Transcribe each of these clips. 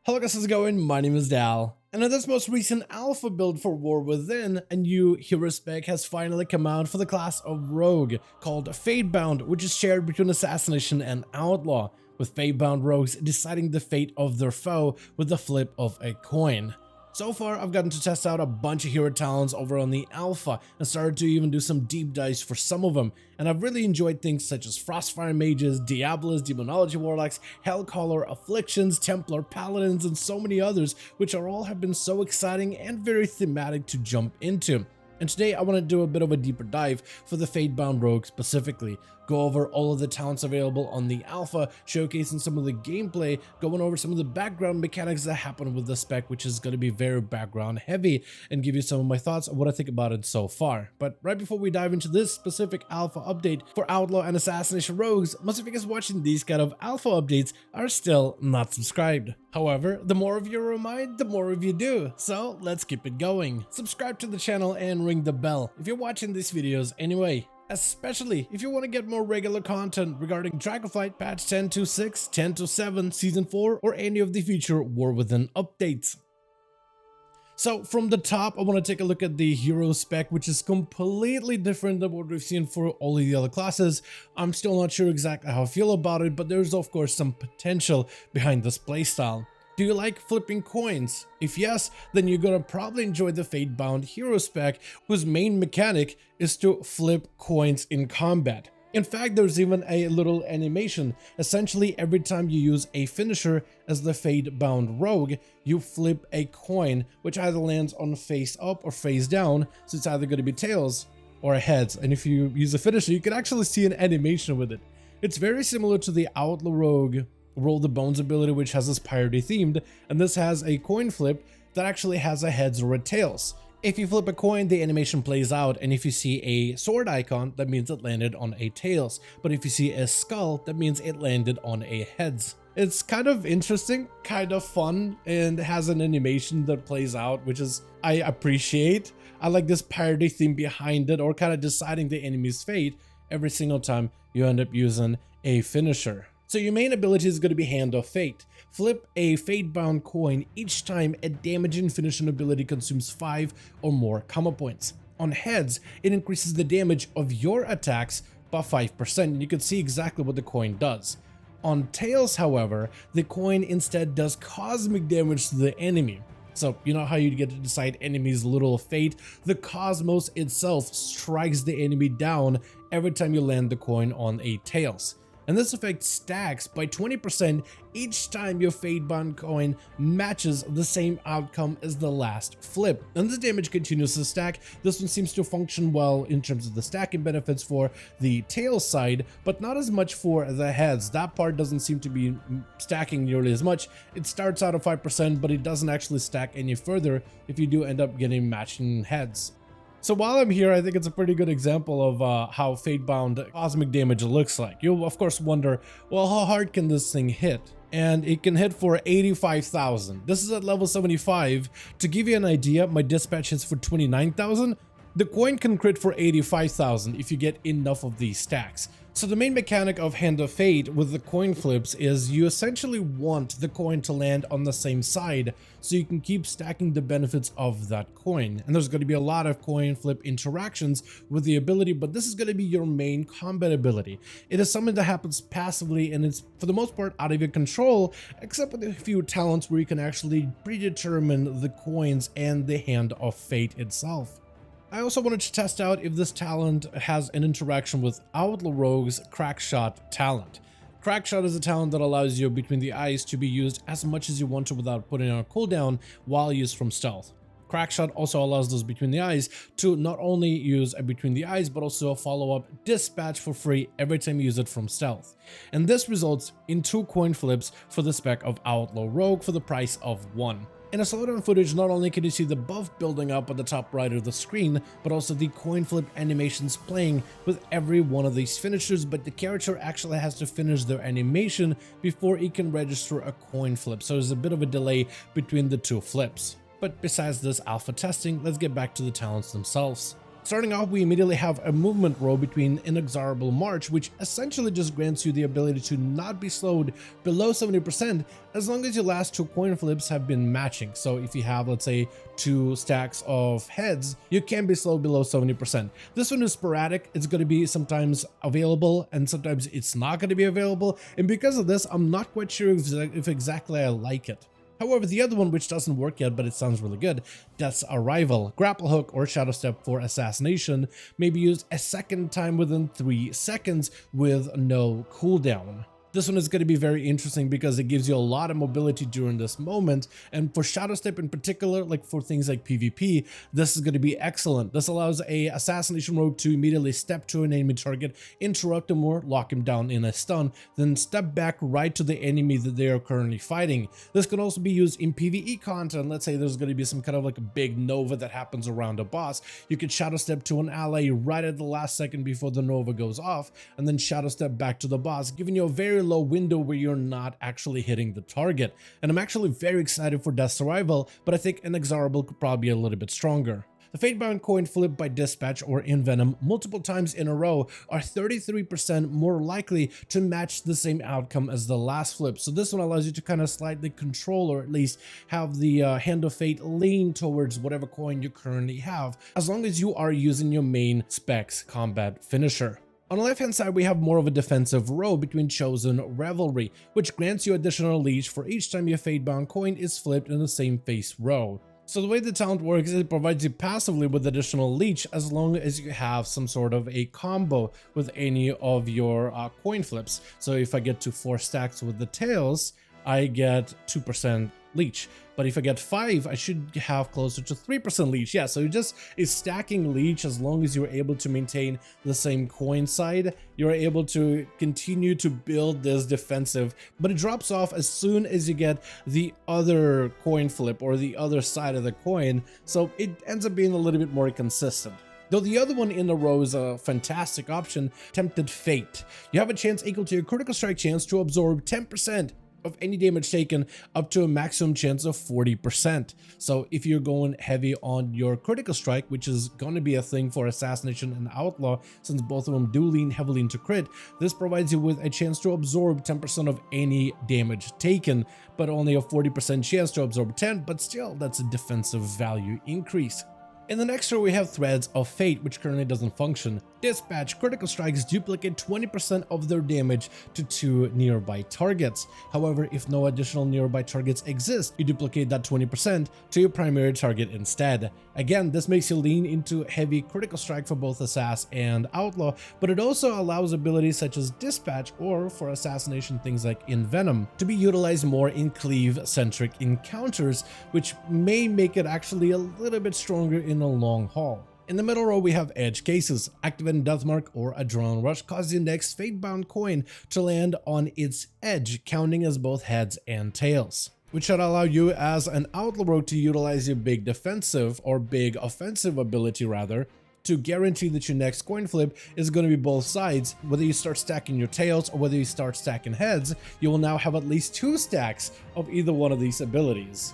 Hello guys, how's it going? My name is Dal, and in this most recent alpha build for War Within, a new hero spec has finally come out for the class of Rogue, called Fatebound, which is shared between Assassination and Outlaw, with Fatebound rogues deciding the fate of their foe with the flip of a coin. So far, I've gotten to test out a bunch of hero talents over on the alpha and started to even do some deep dives for some of them, and I've really enjoyed things such as Frostfire Mages, Diablos, Demonology Warlocks, Hellcaller, Afflictions, Templar Paladins, and so many others, which all have been so exciting and very thematic to jump into. And today I want to do a bit of a deeper dive for the Fatebound Rogue specifically, go over all of the talents available on the alpha, showcasing some of the gameplay, going over some of the background mechanics that happen with the spec, which is going to be very background heavy, and give you some of my thoughts on what I think about it so far. But right before we dive into this specific alpha update for Outlaw and Assassination Rogues, most of you guys watching these kind of alpha updates are still not subscribed. However, the more of you remind, the more of you do, so let's keep it going. Subscribe to the channel and ring the bell if you're watching these videos anyway. Especially if you want to get more regular content regarding Dragonflight patch 10.26, 10.7, Season 4, or any of the future War Within updates. So from the top, I want to take a look at the hero spec, which is completely different than what we've seen for all of the other classes. I'm still not sure exactly how I feel about it, but there's of course some potential behind this playstyle. Do you like flipping coins? If yes, then you're gonna probably enjoy the Fatebound hero spec, whose main mechanic is to flip coins in combat. In fact, there's even a little animation. Essentially, every time you use a finisher as the Fatebound Rogue, you flip a coin, which either lands on face up or face down, so it's either going to be tails or heads. And if you use a finisher, you can actually see an animation with it. It's very similar to the Outlaw Rogue Roll the Bones ability, which has this piratey themed, and this has a coin flip that actually has a heads or a tails. If you flip a coin, the animation plays out, and if you see a sword icon, that means it landed on a tails. But if you see a skull, that means it landed on a heads. It's kind of interesting, kind of fun, and has an animation that plays out, which is I appreciate. I like this piratey theme behind it, or kind of deciding the enemy's fate every single time you end up using a finisher. So your main ability is going to be Hand of Fate. Flip a Fatebound coin each time a damaging finishing ability consumes 5 or more comma points. On heads, it increases the damage of your attacks by 5%, and you can see exactly what the coin does. On tails, however, the coin instead does cosmic damage to the enemy. So, you know how you get to decide enemy's little fate? The cosmos itself strikes the enemy down every time you land the coin on a tails. And this effect stacks by 20% each time your Fatebound coin matches the same outcome as the last flip. And this damage continues to stack. This one seems to function well in terms of the stacking benefits for the tail side, but not as much for the heads. That part doesn't seem to be stacking nearly as much. It starts out at 5%, but it doesn't actually stack any further if you do end up getting matching heads. So while I'm here, I think it's a pretty good example of how Fatebound cosmic damage looks like. You'll of course wonder, well, how hard can this thing hit? And it can hit for 85,000. This is at level 75. To give you an idea, my dispatch hits for 29,000. The coin can crit for 85,000 if you get enough of these stacks. So the main mechanic of Hand of Fate with the coin flips is you essentially want the coin to land on the same side so you can keep stacking the benefits of that coin. And there's going to be a lot of coin flip interactions with the ability, but this is going to be your main combat ability. It is something that happens passively, and it's for the most part out of your control, except with a few talents where you can actually predetermine the coins and the Hand of Fate itself. I also wanted to test out if this talent has an interaction with Outlaw Rogue's Crackshot talent. Crackshot is a talent that allows you between the eyes to be used as much as you want to without putting on a cooldown while used from stealth. Crackshot also allows those between the eyes to not only use a between the eyes, but also a follow-up dispatch for free every time you use it from stealth. And this results in 2 coin flips for the spec of Outlaw Rogue for the price of 1. In a slowdown footage, not only can you see the buff building up at the top right of the screen, but also the coin flip animations playing with every one of these finishers, but the character actually has to finish their animation before it can register a coin flip, so there's a bit of a delay between the 2 flips. But besides this alpha testing, let's get back to the talents themselves. Starting off, we immediately have a movement row between Inexorable March, which essentially just grants you the ability to not be slowed below 70% as long as your last 2 coin flips have been matching. So if you have, let's say, 2 stacks of heads, you can be slowed below 70%. This one is sporadic. It's going to be sometimes available and sometimes it's not going to be available. And because of this, I'm not quite sure if exactly I like it. However, the other one, which doesn't work yet, but it sounds really good, Death's Arrival, Grapple Hook or Shadow Step for Assassination, may be used a second time within 3 seconds with no cooldown. This one is going to be very interesting because it gives you a lot of mobility during this moment, and for Shadow Step in particular, like for things like PvP, this is going to be excellent. This allows a Assassination rogue to immediately step to an enemy target, interrupt him or lock him down in a stun, then step back right to the enemy that they are currently fighting. This can also be used in PvE content. Let's say there's going to be some kind of like a big nova that happens around a boss. You could Shadow Step to an ally right at the last second before the nova goes off, and then Shadow Step back to the boss, giving you a very low window where you're not actually hitting the target. And I'm actually very excited for Death's Arrival, but I think Inexorable could probably be a little bit stronger. The Fatebound coin flip by Dispatch or Envenom multiple times in a row are 33% more likely to match the same outcome as the last flip. So this one allows you to kind of slightly control, or at least have the hand of fate lean towards whatever coin you currently have, as long as you are using your main Spec's combat finisher. On the left hand side, we have more of a defensive row between Chosen Revelry, which grants you additional leech for each time your Fatebound coin is flipped in the same face row. So the way the talent works is it provides you passively with additional leech as long as you have some sort of a combo with any of your coin flips. So if I get to 4 stacks with the tails, I get 2% leech. But if I get 5, I should have closer to 3% leech. Yeah, so it just is stacking leech. As long as you're able to maintain the same coin side, you're able to continue to build this defensive, but it drops off as soon as you get the other coin flip or the other side of the coin. So it ends up being a little bit more consistent. Though the other one in the row is a fantastic option, Tempted Fate. You have a chance equal to your critical strike chance to absorb 10% of any damage taken up to a maximum chance of 40%. So if you're going heavy on your critical strike, which is going to be a thing for Assassination and Outlaw, since both of them do lean heavily into crit, this provides you with a chance to absorb 10% of any damage taken, but only a 40% chance to absorb 10, but still that's a defensive value increase. In the next row, we have Threads of Fate, which currently doesn't function. Dispatch critical strikes duplicate 20% of their damage to 2 nearby targets. However, if no additional nearby targets exist, you duplicate that 20% to your primary target instead. Again, this makes you lean into heavy critical strike for both Assass and Outlaw, but it also allows abilities such as Dispatch, or for Assassination things like Envenom, to be utilized more in cleave-centric encounters, which may make it actually a little bit stronger in the long haul. In the middle row, we have Edge Cases. Activating Deathmark or Adrenaline Rush causes your next Fatebound coin to land on its edge, counting as both heads and tails, which should allow you as an Outlaw rogue to utilize your big defensive or big offensive ability rather, to guarantee that your next coin flip is going to be both sides. Whether you start stacking your tails or whether you start stacking heads, you will now have at least 2 stacks of either one of these abilities.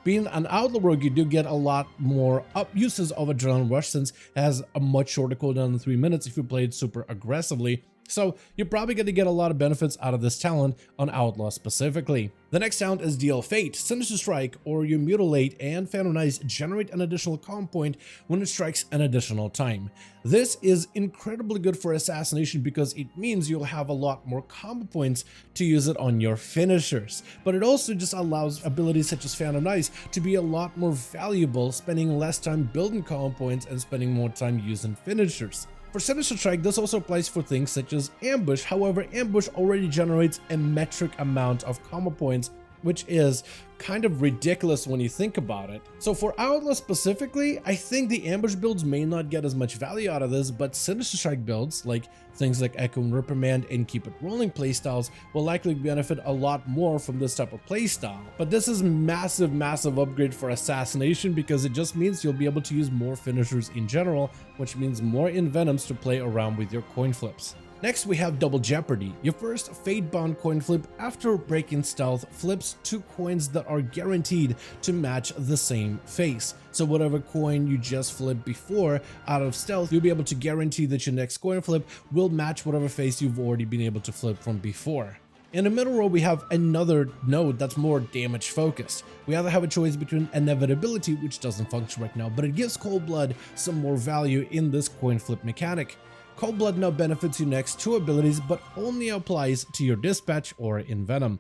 Being an Outlaw rogue, you do get a lot more uses of Adrenaline Rush, since it has a much shorter cooldown than 3 minutes if you play it super aggressively. So you're probably going to get a lot of benefits out of this talent on Outlaw specifically. The next talent is Deal Fate. Sinister Strike or you Mutilate and Phantomize generate an additional comm point when it strikes an additional time. This is incredibly good for Assassination because it means you'll have a lot more combo points to use it on your finishers. But it also just allows abilities such as Phantomize to be a lot more valuable, spending less time building combo points and spending more time using finishers. For Sinister Strike, this also applies for things such as Ambush. However, Ambush already generates a metric amount of combo points, which is kind of ridiculous when you think about it. So for Outlaw specifically, I think the Ambush builds may not get as much value out of this, but Sinister Strike builds, like things like Echo and Reprimand and Keep It Rolling playstyles, will likely benefit a lot more from this type of playstyle. But this is massive upgrade for Assassination because it just means you'll be able to use more finishers in general, which means more Envenoms to play around with your coin flips. Next, we have Double Jeopardy. Your first Fatebound coin flip after breaking stealth flips 2 coins that are guaranteed to match the same face. So whatever coin you just flipped before out of stealth, you'll be able to guarantee that your next coin flip will match whatever face you've already been able to flip from before. In the middle row, we have another node that's more damage focused. We either have a choice between Inevitability, which doesn't function right now, but it gives Cold Blood some more value in this coin flip mechanic. Cold Blood now benefits your next 2 abilities, but only applies to your Dispatch or Envenom.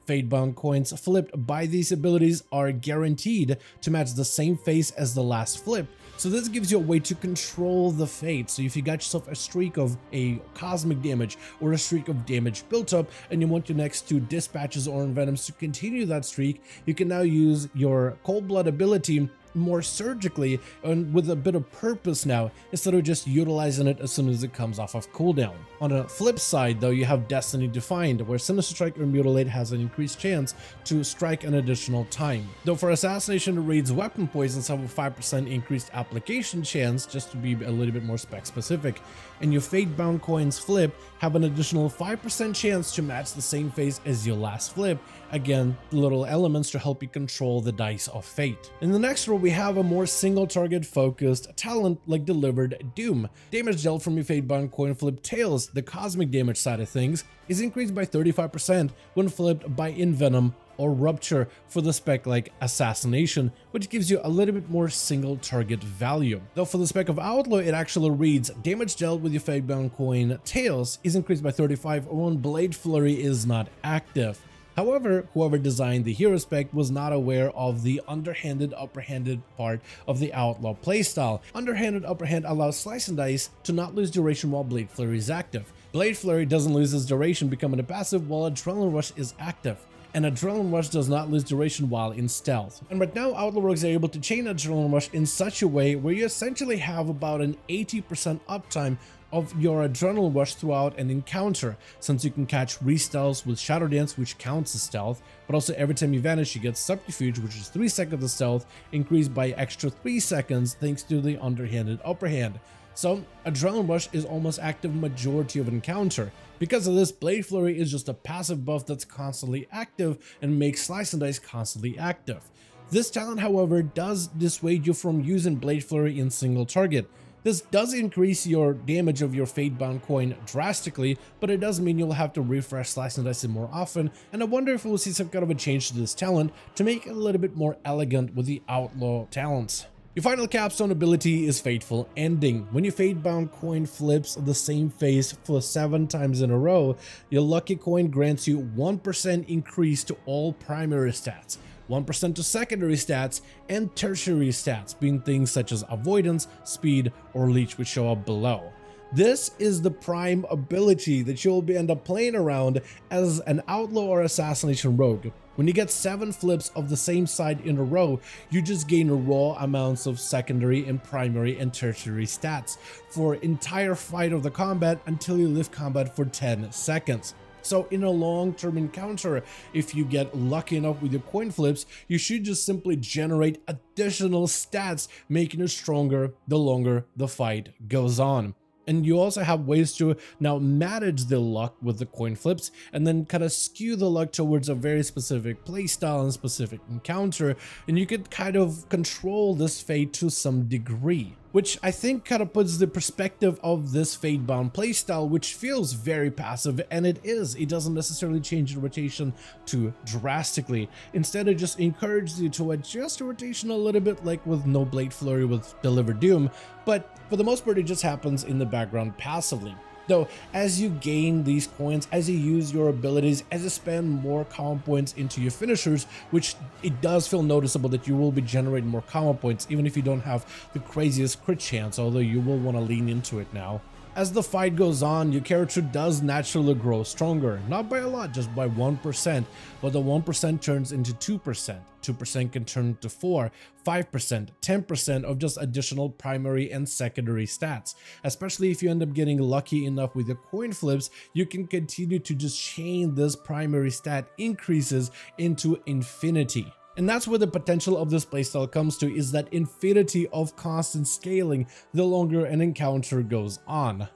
Fatebound coins flipped by these abilities are guaranteed to match the same face as the last flip, so this gives you a way to control the fate. So if you got yourself a streak of a cosmic damage or a streak of damage built up and you want your next 2 Dispatches or Envenoms to continue that streak, you can now use your Cold Blood ability more surgically and with a bit of purpose now, instead of just utilizing it as soon as it comes off of cooldown. On the flip side though, you have Destiny Defined, where Sinister Strike or Mutilate has an increased chance to strike an additional time. Though for Assassination, it reads Weapon Poisons have a 5% increased application chance, just to be a little bit more spec specific, and your Fatebound coins flip have an additional 5% chance to match the same face as your last flip. Again, little elements to help you control the dice of fate. In the next row, we have a more single target focused talent like Delivered Doom. Damage dealt from your Fatebound coin flip Tails, the cosmic damage side of things, is increased by 35% when flipped by Envenom or Rupture for the spec like Assassination, which gives you a little bit more single target value. Though for the spec of Outlaw, it actually reads damage dealt with your Fatebound coin Tails is increased by 35 when Blade Flurry is not active. However, whoever designed the hero spec was not aware of the underhanded upperhanded part of the Outlaw playstyle. Underhanded upperhand allows Slice and Dice to not lose duration while Blade Flurry is active. Blade Flurry doesn't lose its duration, becoming a passive, while Adrenaline Rush is active. And Adrenaline Rush does not lose duration while in stealth. And right now, Outlaw rogues are able to chain Adrenaline Rush in such a way where you essentially have about an 80% uptime of your Adrenaline Rush throughout an encounter, since you can catch re-stealths with Shadow Dance, which counts as stealth, but also every time you vanish you get Subterfuge, which is 3 seconds of stealth, increased by extra 3 seconds thanks to the underhanded upperhand. So Adrenaline Rush is almost active majority of an encounter. Because of this, Blade Flurry is just a passive buff that's constantly active and makes Slice and Dice constantly active. This talent, however, does dissuade you from using Blade Flurry in single target. This does increase your damage of your Fatebound coin drastically, but it does mean you'll have to refresh Slice and Dice more often, and I wonder if we'll see some kind of a change to this talent to make it a little bit more elegant with the Outlaw talents. Your final capstone ability is Fateful Ending. When your Fatebound coin flips the same face for 7 times in a row, your lucky coin grants you 1% increase to all primary stats, 1% to secondary stats, and tertiary stats, being things such as avoidance, speed, or leech, which show up below. This is the prime ability that you'll end up playing around as an Outlaw or Assassination rogue. When you get 7 flips of the same side in a row, you just gain raw amounts of secondary and primary and tertiary stats for entire fight of the combat until you live combat for 10 seconds. So in a long-term encounter, if you get lucky enough with your coin flips, you should just simply generate additional stats, making you stronger the longer the fight goes on. And you also have ways to now manage the luck with the coin flips and then kind of skew the luck towards a very specific playstyle and specific encounter, and you could kind of control this fate to some degree, which I think kind of puts the perspective of this Fatebound playstyle, which feels very passive, and it is. It doesn't necessarily change the rotation too drastically. Instead, it just encourages you to adjust the rotation a little bit, like with no Blade Flurry with Delivered Doom, but for the most part, it just happens in the background passively. Though, as you gain these coins, as you use your abilities, as you spend more common points into your finishers, which it does feel noticeable that you will be generating more common points, even if you don't have the craziest crit chance, although you will want to lean into it now. As the fight goes on, your character does naturally grow stronger, not by a lot, just by 1%, but the 1% turns into 2%, 2% can turn to 4, 5%, 10% of just additional primary and secondary stats. Especially if you end up getting lucky enough with your coin flips, you can continue to just chain this primary stat increases into infinity. And that's where the potential of this playstyle comes to, is that infinity of constant scaling the longer an encounter goes on.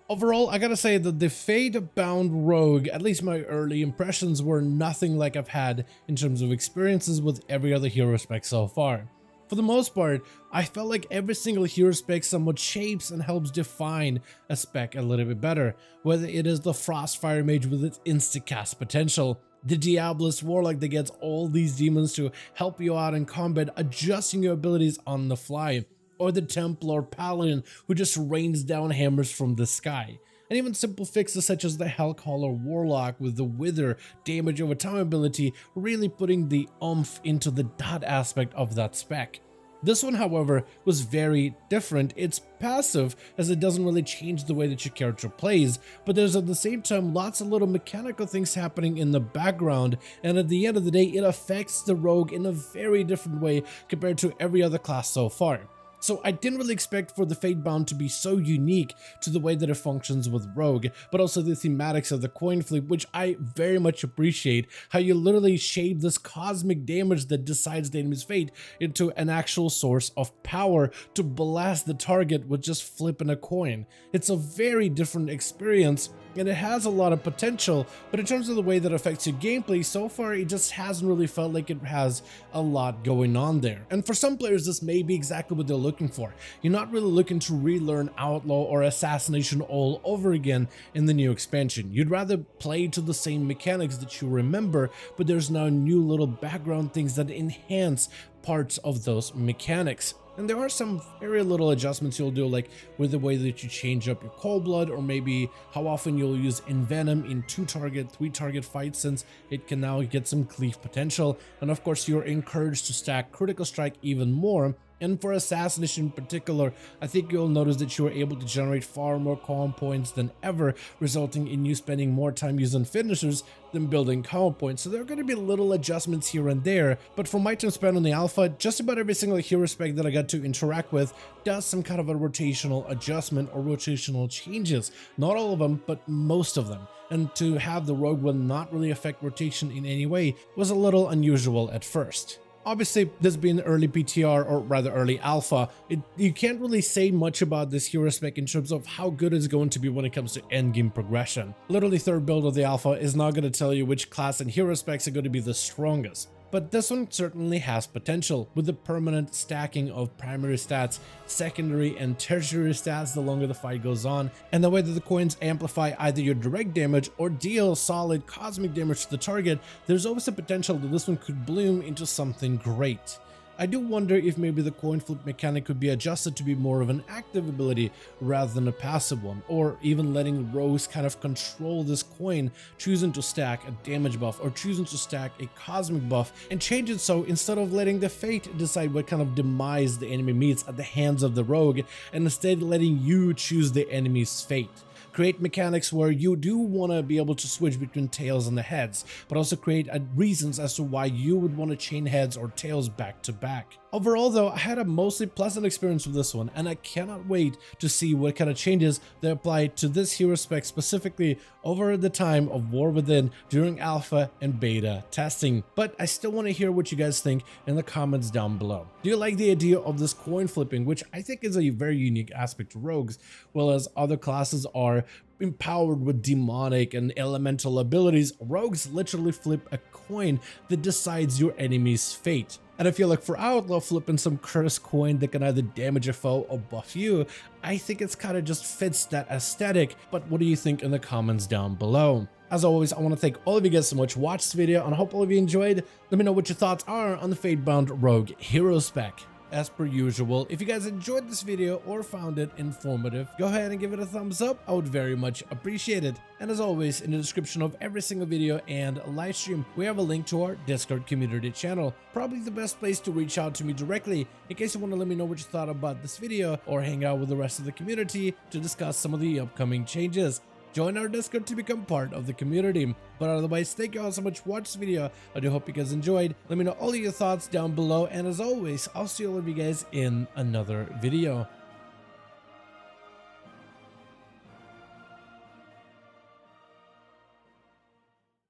Overall, I gotta say that the Fatebound Rogue, at least my early impressions, were nothing like I've had in terms of experiences with every other hero spec so far. For the most part, I felt like every single hero spec somewhat shapes and helps define a spec a little bit better, whether it is the Frostfire Mage with its insta-cast potential, the Diabolist Warlock that gets all these demons to help you out in combat, adjusting your abilities on the fly, or the Templar Paladin who just rains down hammers from the sky. And even simple fixes such as the Hellcaller Warlock with the Wither damage over time ability really putting the oomph into the dot aspect of that spec. This one, however, was very different. It's passive as it doesn't really change the way that your character plays, but there's at the same time lots of little mechanical things happening in the background, and at the end of the day it affects the rogue in a very different way compared to every other class so far. So I didn't really expect for the Fatebound to be so unique to the way that it functions with Rogue, but also the thematics of the coin flip, which I very much appreciate, how you literally shape this cosmic damage that decides the enemy's fate into an actual source of power to blast the target with just flipping a coin. It's a very different experience, and it has a lot of potential, but in terms of the way that affects your gameplay, so far it just hasn't really felt like it has a lot going on there. And for some players, this may be exactly what they're looking for. You're not really looking to relearn Outlaw or Assassination all over again in the new expansion. You'd rather play to the same mechanics that you remember, but there's now new little background things that enhance parts of those mechanics. And there are some very little adjustments you'll do, like with the way that you change up your cold blood, or maybe how often you'll use Envenom in 2-target, 3-target fights, since it can now get some cleave potential. And of course, you're encouraged to stack Critical Strike even more. And for Assassination in particular, I think you'll notice that you are able to generate far more calm points than ever, resulting in you spending more time using finishers than building calm points. So there are going to be little adjustments here and there, but from my time spent on the alpha, just about every single hero spec that I got to interact with does some kind of a rotational adjustment or rotational changes. Not all of them, but most of them. And to have the rogue one not really affect rotation in any way was a little unusual at first. Obviously, this being early PTR, or rather early alpha, you can't really say much about this hero spec in terms of how good it's going to be when it comes to endgame progression. Literally, third build of the alpha is not going to tell you which class and hero specs are going to be the strongest. But this one certainly has potential, with the permanent stacking of primary stats, secondary and tertiary stats the longer the fight goes on, and the way that the coins amplify either your direct damage or deal solid cosmic damage to the target. There's always a potential that this one could bloom into something great. I do wonder if maybe the coin flip mechanic could be adjusted to be more of an active ability rather than a passive one, or even letting rogues kind of control this coin, choosing to stack a damage buff or choosing to stack a cosmic buff, and change it so instead of letting the fate decide what kind of demise the enemy meets at the hands of the rogue, and instead letting you choose the enemy's fate. Create mechanics where you do want to be able to switch between tails and the heads, but also create reasons as to why you would want to chain heads or tails back to back. Overall though, I had a mostly pleasant experience with this one, and I cannot wait to see what kind of changes they apply to this hero spec specifically over the time of War Within during alpha and beta testing. But I still want to hear what you guys think in the comments down below. Do you like the idea of this coin flipping, which I think is a very unique aspect to rogues, while as other classes are empowered with demonic and elemental abilities, rogues literally flip a coin that decides your enemy's fate. And I feel like for Outlaw, flipping some cursed coin that can either damage a foe or buff you, I think it's kind of just fits that aesthetic. But what do you think in the comments down below? As always, I want to thank all of you guys so much for watching this video, and I hope all of you enjoyed. Let me know what your thoughts are on the Fatebound Rogue hero spec. As per usual, if you guys enjoyed this video or found it informative, go ahead and give it a thumbs up. I would very much appreciate it. And as always, in the description of every single video and live stream, we have a link to our Discord community channel. Probably the best place to reach out to me directly in case you want to let me know what you thought about this video, or hang out with the rest of the community to discuss some of the upcoming changes. Join our Discord to become part of the community. But otherwise, thank you all so much for watching this video. I do hope you guys enjoyed. Let me know all of your thoughts down below. And as always, I'll see all of you guys in another video.